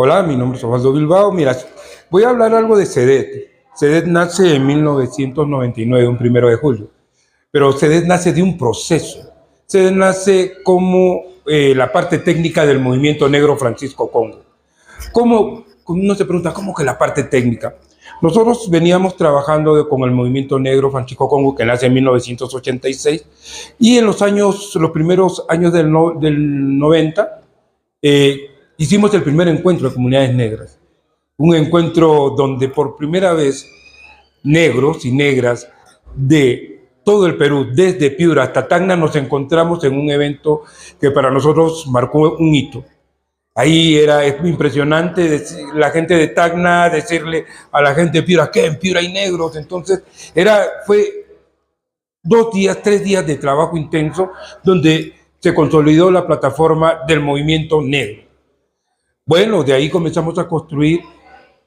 Hola, mi nombre es Osvaldo Bilbao. Mira, voy a hablar algo de CEDET. CEDET nace en 1999, un 1 de julio, pero CEDET nace de un proceso. CEDET nace como la parte técnica del movimiento negro Francisco Congo. ¿Cómo? Uno se pregunta, ¿cómo que la parte técnica? Nosotros veníamos trabajando con el movimiento negro Francisco Congo, que nace en 1986, y en los primeros años del 90, hicimos el primer encuentro de comunidades negras. Un encuentro donde por primera vez negros y negras de todo el Perú, desde Piura hasta Tacna, nos encontramos en un evento que para nosotros marcó un hito. Ahí es muy impresionante la gente de Tacna decirle a la gente de Piura que en Piura hay negros. Entonces fue 2 días, 3 días de trabajo intenso donde se consolidó la plataforma del movimiento negro. Bueno, de ahí comenzamos a construir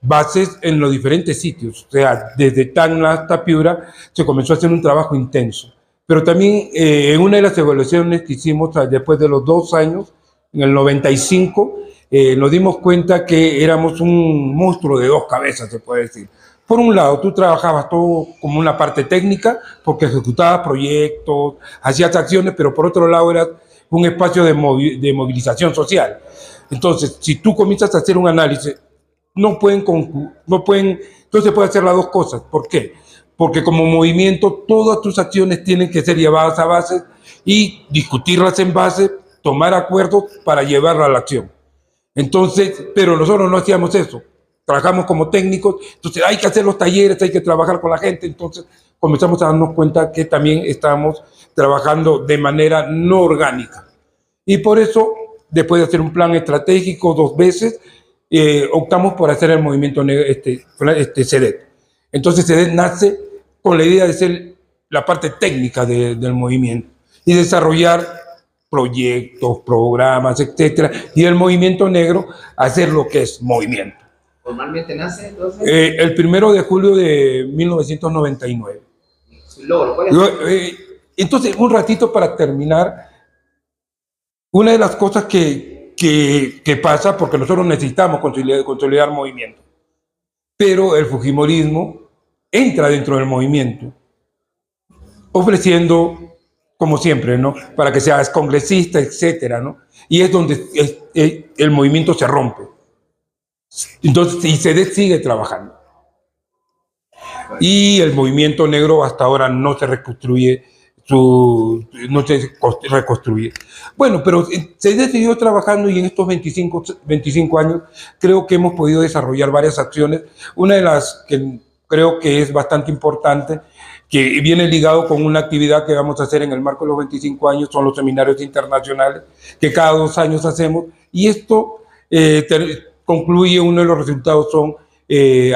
bases en los diferentes sitios. O sea, desde Tacna hasta Piura se comenzó a hacer un trabajo intenso. Pero también en una de las evaluaciones que hicimos después de los 2 años, en el 95, nos dimos cuenta que éramos un monstruo de 2 cabezas, se puede decir. Por un lado, tú trabajabas todo como una parte técnica, porque ejecutabas proyectos, hacías acciones, pero por otro lado eras un espacio de movilización social. Entonces, si tú comienzas a hacer un análisis, no se puede hacer las dos cosas. ¿Por qué? Porque como movimiento todas tus acciones tienen que ser llevadas a base y discutirlas en base, tomar acuerdos para llevarla a la acción. Entonces, pero nosotros no hacíamos eso. Trabajamos como técnicos, entonces hay que hacer los talleres, hay que trabajar con la gente. Entonces comenzamos a darnos cuenta que también estábamos trabajando de manera no orgánica. Y por eso, después de hacer un plan estratégico 2 veces, optamos por hacer el movimiento CEDET. Entonces CEDET nace con la idea de ser la parte técnica del movimiento y desarrollar proyectos, programas, etcétera, y el movimiento negro hacer lo que es movimiento. ¿Formalmente nace entonces? El 1 de julio de 1999. ¿Su logro? ¿Cuál es? Entonces, un ratito para terminar, una de las cosas que pasa, porque nosotros necesitamos consolidar movimiento, pero el fujimorismo entra dentro del movimiento, ofreciendo, como siempre, ¿no?, para que seas congresista, etcétera, ¿no? Y es donde el movimiento se rompe. Entonces, y se sigue trabajando. Y el movimiento negro hasta ahora no se reconstruye. Bueno, pero se decidió trabajando y en estos 25 años creo que hemos podido desarrollar varias acciones. Una de las que creo que es bastante importante, que viene ligado con una actividad que vamos a hacer en el marco de los 25 años, son los seminarios internacionales que cada 2 años hacemos, y esto concluye, uno de los resultados son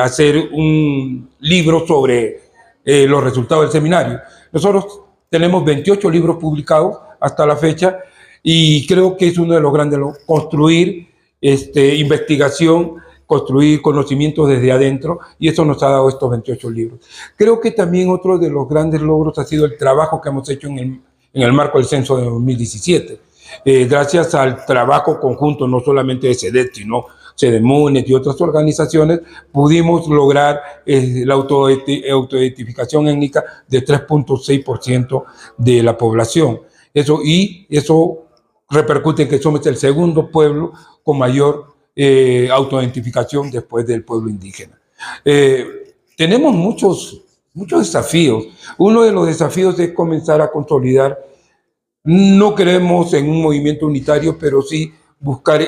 hacer un libro sobre los resultados del seminario. Nosotros tenemos 28 libros publicados hasta la fecha y creo que es uno de los grandes logros, construir investigación, construir conocimientos desde adentro, y eso nos ha dado estos 28 libros. Creo que también otro de los grandes logros ha sido el trabajo que hemos hecho en el marco del censo de 2017. Gracias al trabajo conjunto, no solamente de CEDET, sino CEDEMUNET y otras organizaciones, pudimos lograr la autoidentificación étnica de 3.6% de la población. Eso repercute en que somos el segundo pueblo con mayor autoidentificación después del pueblo indígena. Tenemos muchos desafíos. Uno de los desafíos es comenzar a consolidar. No creemos en un movimiento unitario, pero sí buscar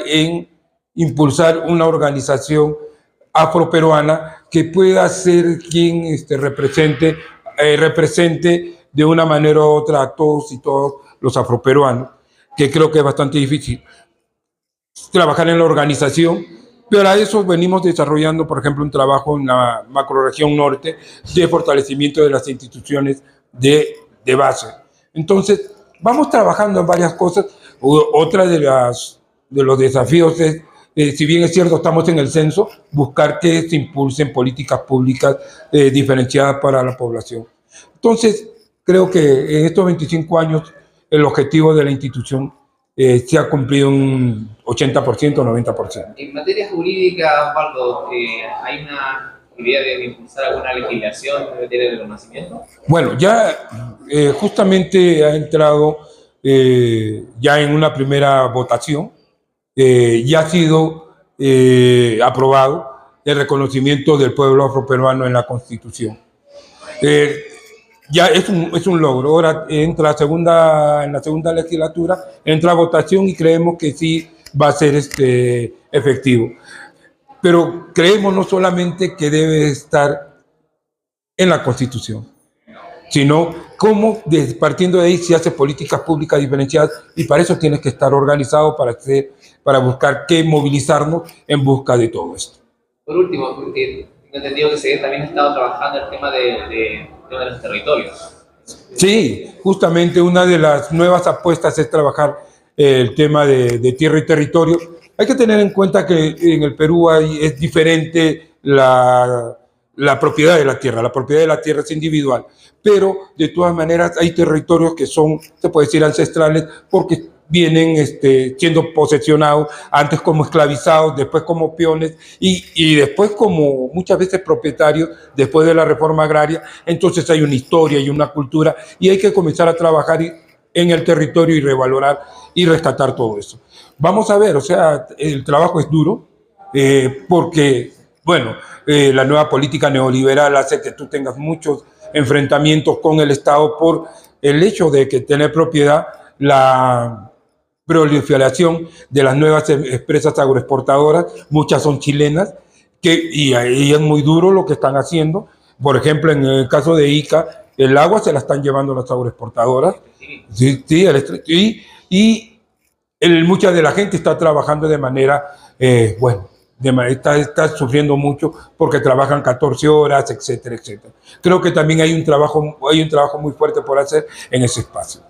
impulsar una organización afroperuana que pueda ser quien represente de una manera u otra a todos y todos los afroperuanos, que creo que es bastante difícil trabajar en la organización. Pero a eso venimos desarrollando, por ejemplo, un trabajo en la macrorregión norte de fortalecimiento de las instituciones de base. Entonces, vamos trabajando en varias cosas. Otra de los desafíos es, si bien es cierto, estamos en el censo, buscar que se impulsen políticas públicas diferenciadas para la población. Entonces, creo que en estos 25 años el objetivo de la institución se ha cumplido un 80%, 90%. En materia jurídica, Osvaldo, ¿hay una idea de impulsar alguna legislación en materia de reconocimiento? Bueno, ya justamente ha entrado ya en una primera votación, ya ha sido aprobado el reconocimiento del pueblo afroperuano en la Constitución. Ya es un logro. Ahora entra en la segunda legislatura, entra a votación y creemos que sí va a ser efectivo. Pero creemos no solamente que debe estar en la Constitución, sino cómo, partiendo de ahí, se hace políticas públicas diferenciadas, y para eso tienes que estar organizado para buscar qué movilizarnos en busca de todo esto. Por último, porque tengo entendido que CEDET también ha estado trabajando el tema de los territorios. Sí, justamente una de las nuevas apuestas es trabajar el tema de tierra y territorio. Hay que tener en cuenta que en el Perú es diferente la propiedad de la tierra. La propiedad de la tierra es individual, pero de todas maneras hay territorios que son, se puede decir, ancestrales, porque vienen siendo posesionados antes como esclavizados, después como peones y después como muchas veces propietarios después de la reforma agraria. Entonces hay una historia y una cultura y hay que comenzar a trabajar en el territorio y revalorar y rescatar todo eso. Vamos a ver, o sea, el trabajo es duro porque, bueno, la nueva política neoliberal hace que tú tengas muchos enfrentamientos con el Estado por el hecho de que tener propiedad, la proliferación de las nuevas empresas agroexportadoras, muchas son chilenas, y ahí es muy duro lo que están haciendo. Por ejemplo, en el caso de Ica, el agua se la están llevando las agroexportadoras. Sí, mucha de la gente está trabajando de manera, bueno, está sufriendo mucho porque trabajan 14 horas, etcétera, etcétera. Creo que también hay un trabajo muy fuerte por hacer en ese espacio.